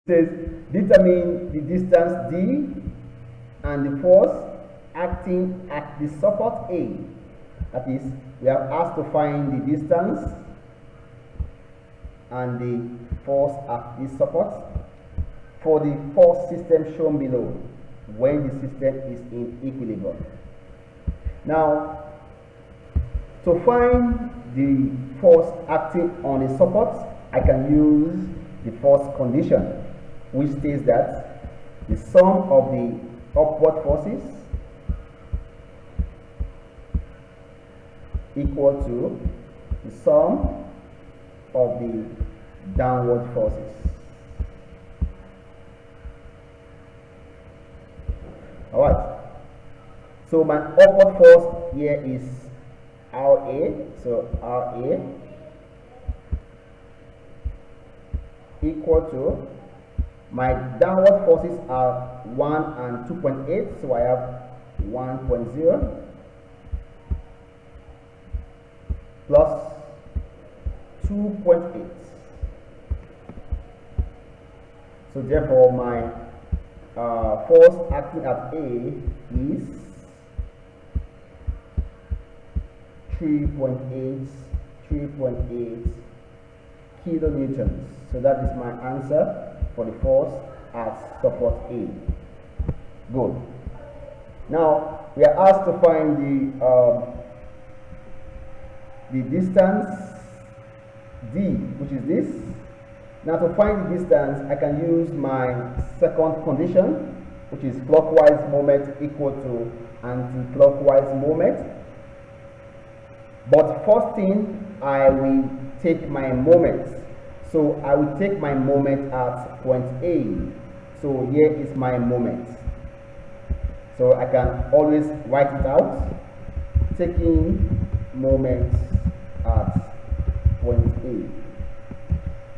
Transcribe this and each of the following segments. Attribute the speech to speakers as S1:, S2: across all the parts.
S1: says determine the distance D and the force acting at the support A. That is, we are asked to find the distance and the force at this support for the force system shown below when the system is in equilibrium. Now, to find the force acting on a support, I can use the force condition, which states that the sum of the upward forces equal to the sum of the downward forces. Alright, so my upward force here is RA, so RA equal to, my downward forces are 1 and 2.8, so I have 1.0 plus 2.8. So therefore my force acting at A is 3.8 kilonewtons. So that is my answer for the force at support A. Good. Now we are asked to find the distance D, which is this. Now to find the distance, I can use my second condition, which is clockwise moment equal to anti-clockwise moment. But first thing, I will take my moment. So I will take my moment at point A. So here is my moment. So I can always write it out, taking moment at point A.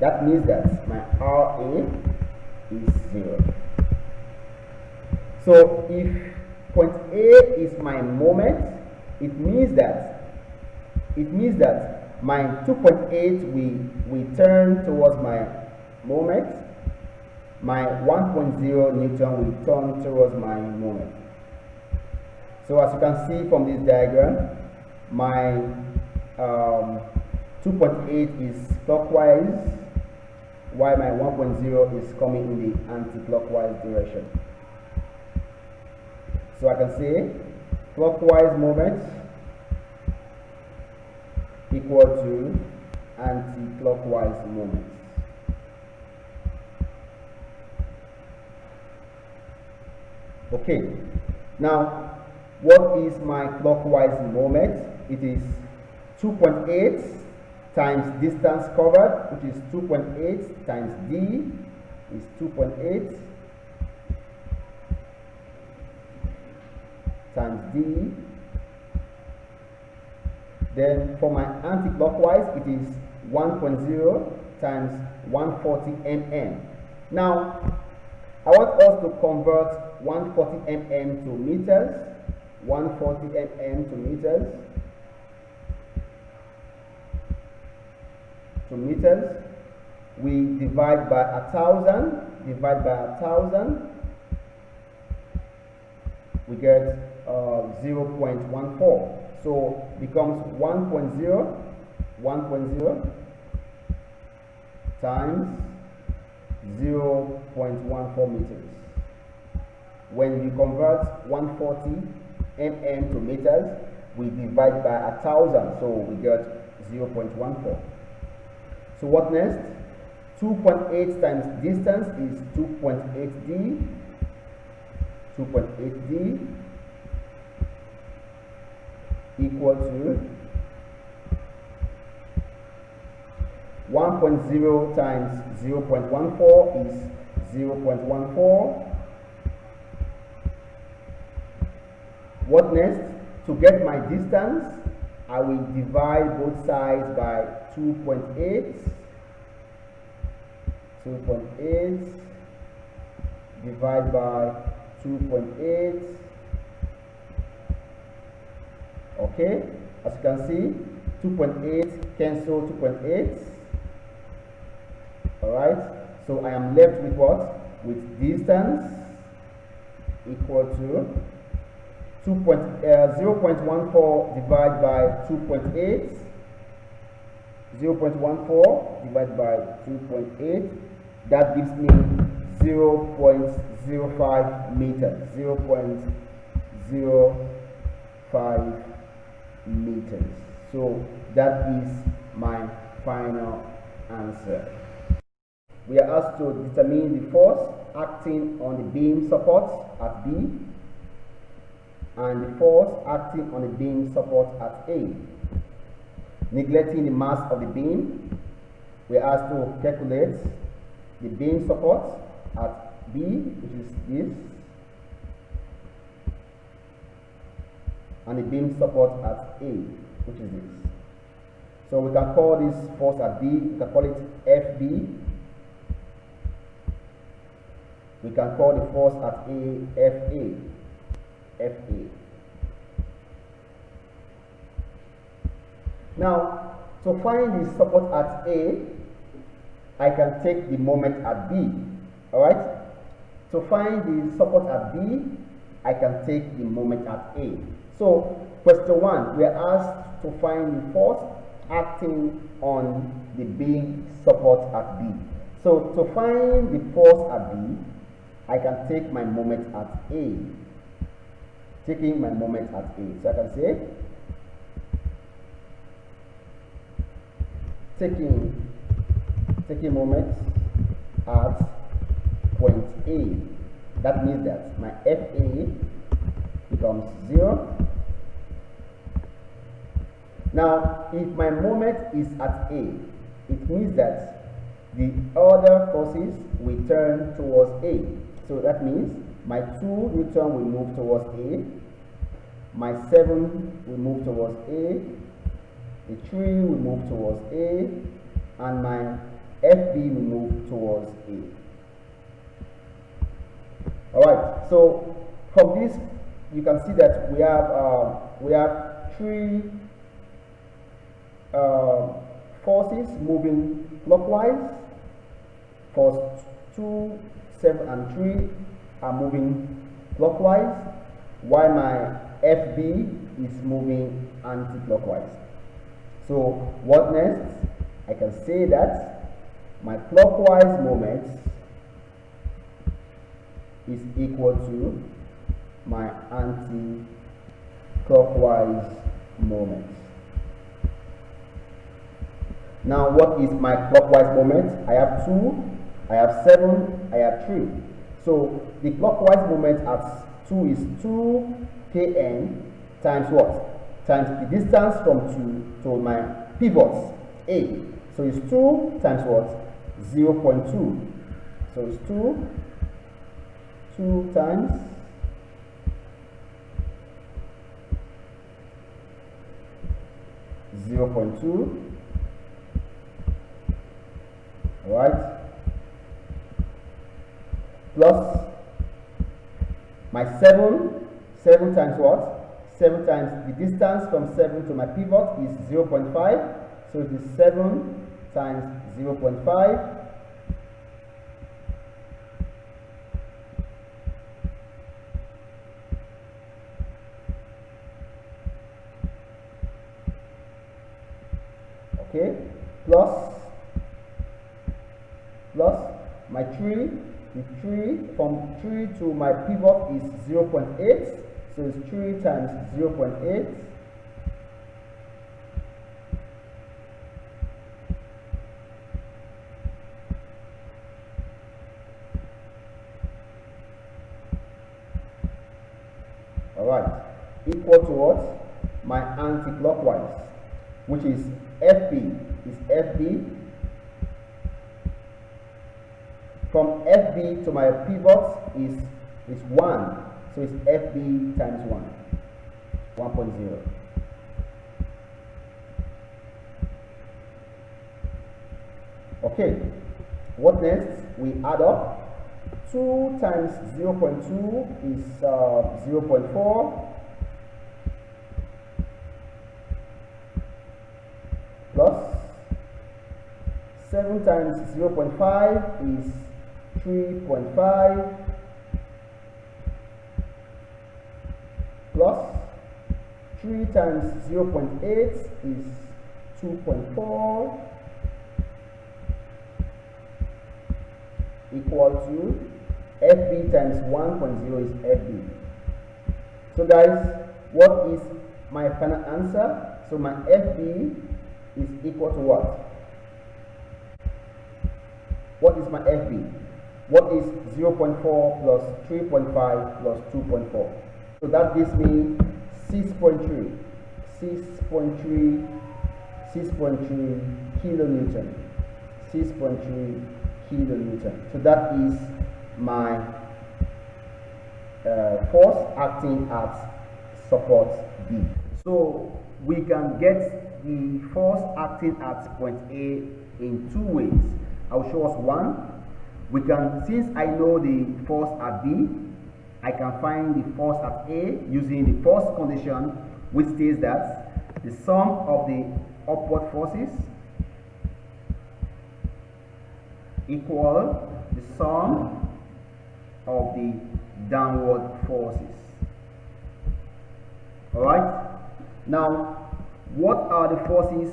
S1: That means that my RA is 0. So if point A is my moment, it means that my 2.8 will turn towards my moment, my 1.0 Newton will turn towards my moment. So as you can see from this diagram, my 2.8 is clockwise, while my 1.0 is coming in the anti-clockwise direction. So I can say clockwise moment equal to anti-clockwise moment. Okay, now what is my clockwise moment? It is 2.8 times distance covered, which is 2.8 times D is 2.8 times D. Then for my anti-clockwise, it is 1.0 times 140 mm. Now, I want us to convert 140 mm to meters, 140 mm to meters, we divide by 1,000, we get 0.14. So becomes 1.0 times 0.14 meters. When we convert 140 mm to meters, we divide by 1,000, so we get 0.14. So what next? 2.8 times distance is 2.8D. 2.8D equal to 1.0 times 0.14 is 0.14. What next? To get my distance, I will divide both sides by 2.8. 2.8 divide by 2.8. Okay, as you can see, 2.8 cancel 2.8. Alright, So I am left with what? With distance equal to 0.14 divided by 2.8. 0.14 divided by 2.8, that gives me 0.05 meters. 0.05 meters. So that is my final answer. We are asked to determine the force acting on the beam support at B and the force acting on the beam support at A. Neglecting the mass of the beam, we are asked to calculate the beam support at B, which is this, and the beam support at A, which is this. So we can call this force at B, we can call it FB. We can call the force at A FA. Now, to find the support at A, I can take the moment at B. Alright? To find the support at B, I can take the moment at A. So, question 1, we are asked to find the force acting on the beam support at B. So, to find the force at B, I can take my moment at A. Taking my moment at A. So, I can say, taking moment at point A. That means that my FA becomes 0. Now, if my moment is at A, it means that the other forces will turn towards A. So that means my 2 Newton will move towards A, my 7 will move towards A, the 3 will move towards A, and my FB will move towards A. Alright, so from this you can see that we have 3 forces moving clockwise. Force 2, 7, and 3 are moving clockwise, while my FB is moving anti-clockwise. So what next? I can say that my clockwise moment is equal to my anti-clockwise moment. Now, what is my clockwise moment? I have 2, I have 7, I have 3. So the clockwise moment at 2 is 2 kn times what? Times the distance from 2 to my pivots A. So it's 2 times what? 0.2. So it's 2 times 0.2. Alright, plus my 7 times what? 7 times the distance from 7 to my pivot is 0.5, so it is 7 times 0.5. Okay, plus my 3, the 3 from 3 to my pivot is 0.8, so it's 3 times 0.8. Alright, equal to what? My anti-clockwise, which is FB, from FB to my pivot is 1, so it's FB times 1.0. Okay, what next? We add up. 2 times 0.2 is 0.4 plus 7 7 times 0.5 is 3.5 plus 3 times 0.8 is 2.4 equal to FB times 1.0 is FB. So guys, what is my final answer? So my FB is equal to what? What is my FB? What is 0.4 plus 3.5 plus 2.4? So that gives me 6.3 kilonewton. 6.3 kilonewton. So that is my force acting at support B. So we can get the force acting at point A in two ways. I'll show us one. We can, since I know the force at B, I can find the force at A using the first condition, which states that the sum of the upward forces equal the sum of the downward forces. Alright? Now, what are the forces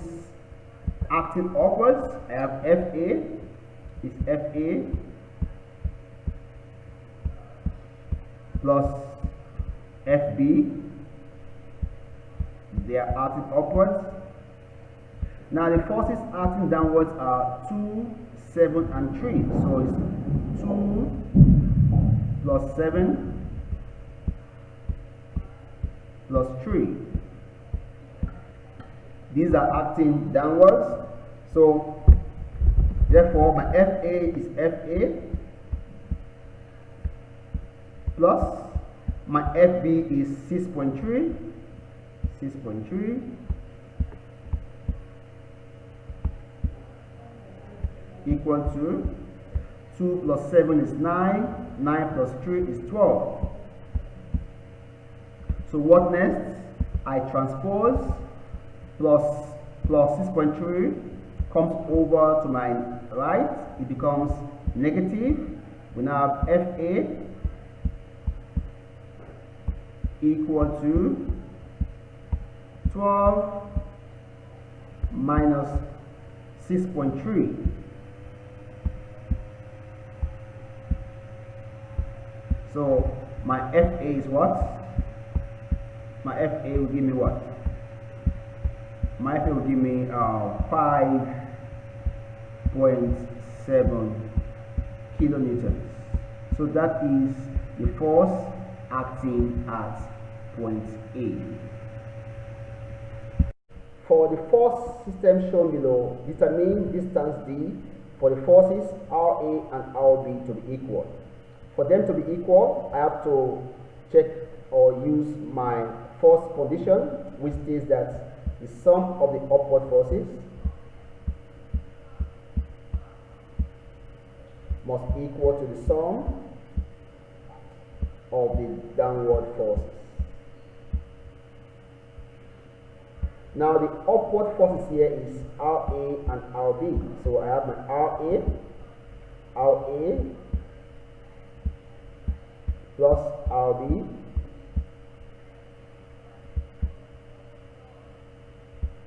S1: acting upwards? I have FA is FA plus FB. They are acting upwards. Now the forces acting downwards are 2, 7 and 3. So it's 2 plus 7 plus 3. These are acting downwards. So therefore my FA is FA plus my FB is 6.3 equal to 2 plus 7 is 9, 9 plus 3 is 12. So what next? I transpose plus 6.3 comes over to my right, it becomes negative. We now have FA equal to 12 minus 6.3. So my FA is what? My FA will give me what? My FA will give me 5.7 kilonewtons. So that is the force acting at point A. For the force system shown below, determine distance D for the forces RA and RB to be equal. For them to be equal, I have to check or use my first condition, which is that the sum of the upward forces must equal to the sum of the downward forces. Now the upward forces here is RA and RB. So I have my RA plus RB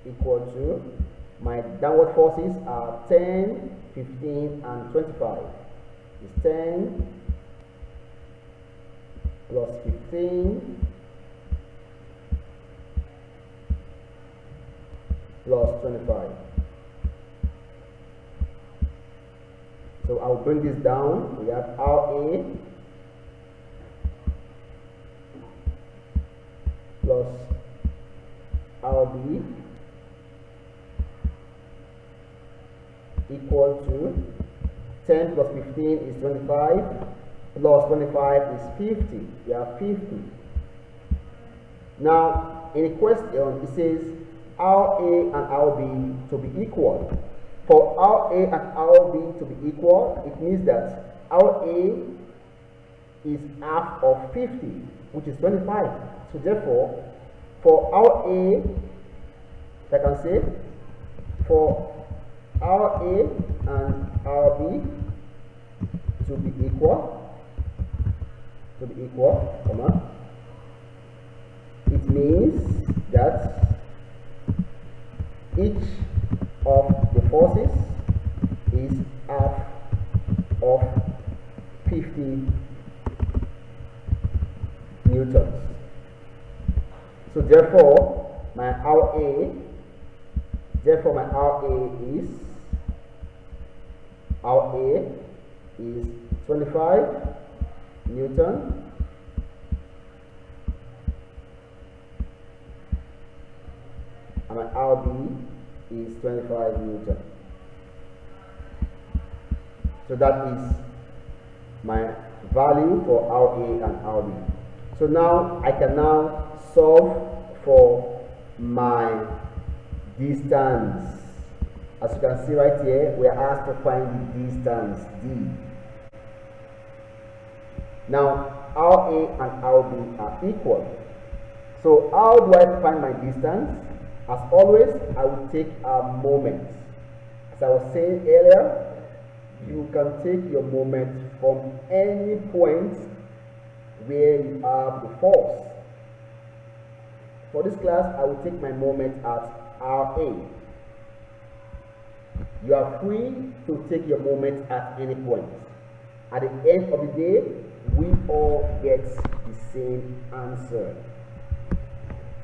S1: equal to my downward forces are 10, 15 and 25. It's 10 plus 15 plus 25. So I'll bring this down. We have RA plus RB equal to 10 plus 15 is 25 plus 25 is 50. We have 50. Now in the question it says RA and RB to be equal. For RA and RB to be equal, it means that RA is half of 50, which is 25. So therefore, for RA, I can say, for our A and our B to be equal, comma, it means that each of the forces is half of 50 newtons. So therefore my RA is 25 Newton and my RB is 25 Newton. So that is my value for RA and RB. So now I can now solve for my distance. As you can see right here, we are asked to find the distance D. Now RA and RB are equal. So how do I find my distance? As always, I will take a moment. As I was saying earlier, you can take your moment from any point where you have the force. For this class, I will take my moment at RA. You are free to take your moment at any point. At the end of the day, we all get the same answer.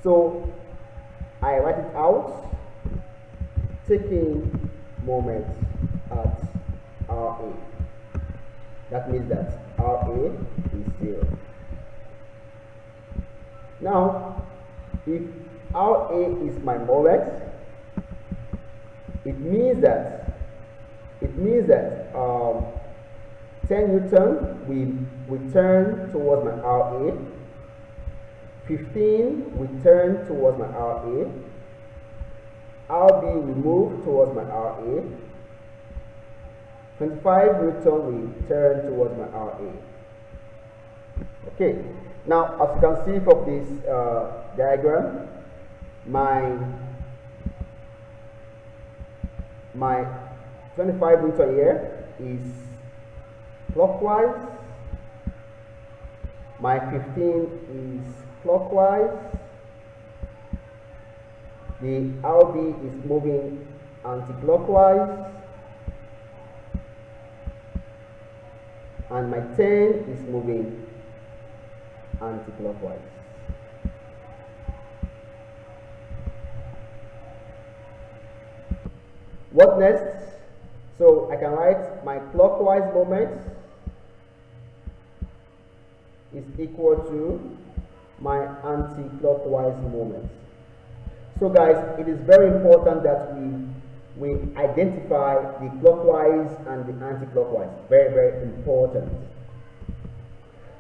S1: So I write it out, taking moment at RA. That means that RA is 0. Now, if RA is my moment, it means that 10 Newton will turn towards my RA, 15 will turn towards my RA, RB will move towards my RA, 25 Newton will turn towards my RA. Okay, now as you can see from this diagram, my 25 Newton here is clockwise, my 15 is clockwise, the RB is moving anti-clockwise, and my 10 is moving anti-clockwise. What next? So I can write my clockwise moment is equal to my anti-clockwise moment. So guys, it is very important that we identify the clockwise and the anti-clockwise. Very, very important.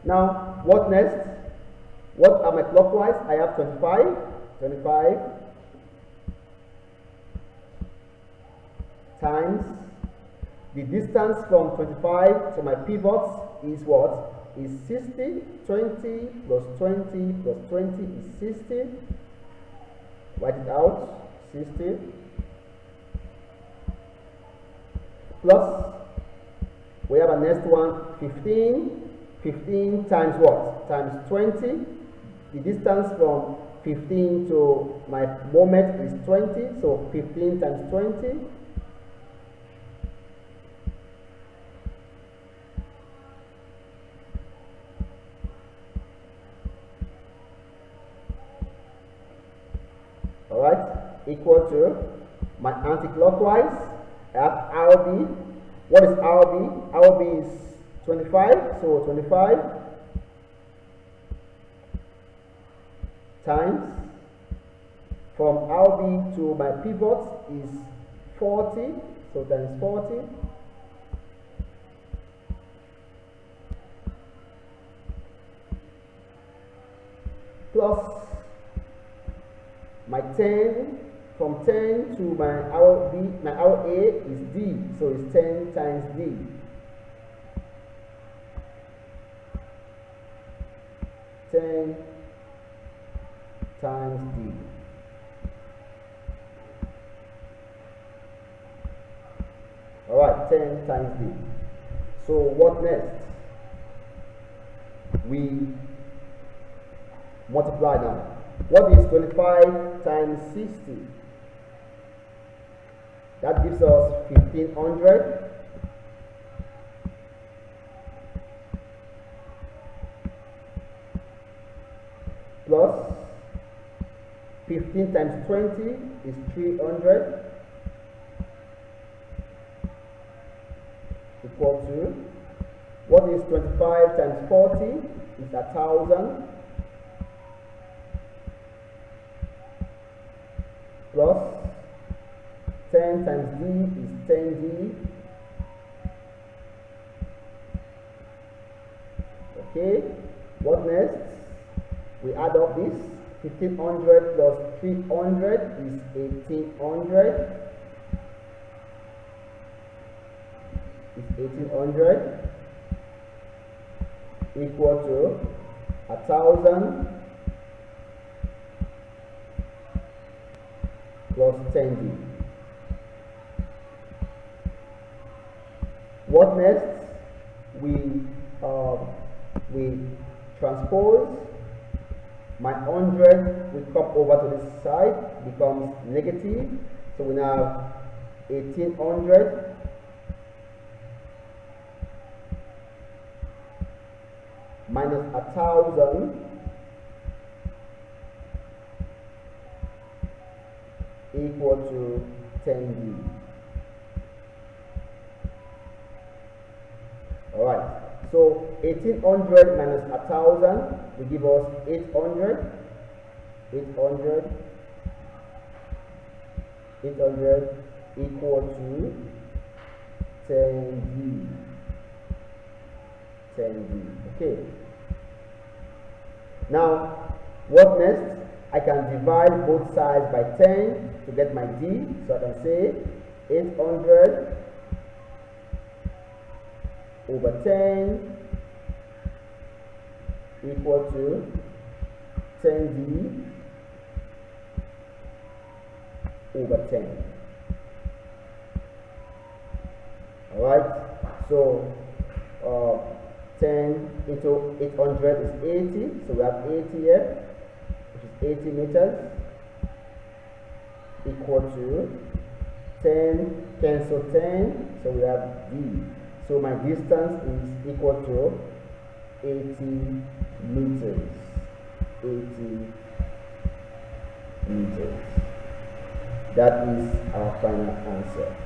S1: Now, what next? What are my clockwise? I have 25 times the distance from 25 to my pivots is what? Is 60. 20 plus 20 plus 20 is 60. Write it out. 60 plus, we have a next one, 15. 15 times what? Times 20. The distance from 15 to my moment is 20. So 15 times 20. Alright, equal to my anti-clockwise. I have RB. What is RB? RB is 25, so 25 times from RB to my pivot is 40, so times 40 plus my 10, from 10 to my RB, my RA is D, so it's 10 times D. Times D. Alright, 10 times D. So what next? We multiply now. What is 25 times 60? That gives us 1500 plus 15 times 20 is 300 equal to, what is 25 times 40 is 1000 plus 10 times D is 10D. Okay, what next? We add up this. 1500 plus 300 is 1800. Is 1800 equal to 1000 plus 10D. What next? We transpose. My 100 will come over to this side, becomes negative. So we now have 1800 minus 1000 equal to 10D. Alright, so 1800 minus 1000 will give us 800 equal to 10D. Okay. Now, what next? I can divide both sides by 10 to get my D. So I can say 800 over 10 equal to 10D over 10. Alright, so 10 into 800 is 80, so we have 80 here, which is 80 meters, equal to 10 cancel 10, so we have D. So my distance is equal to 80 meters. 80 meters. That is our final answer.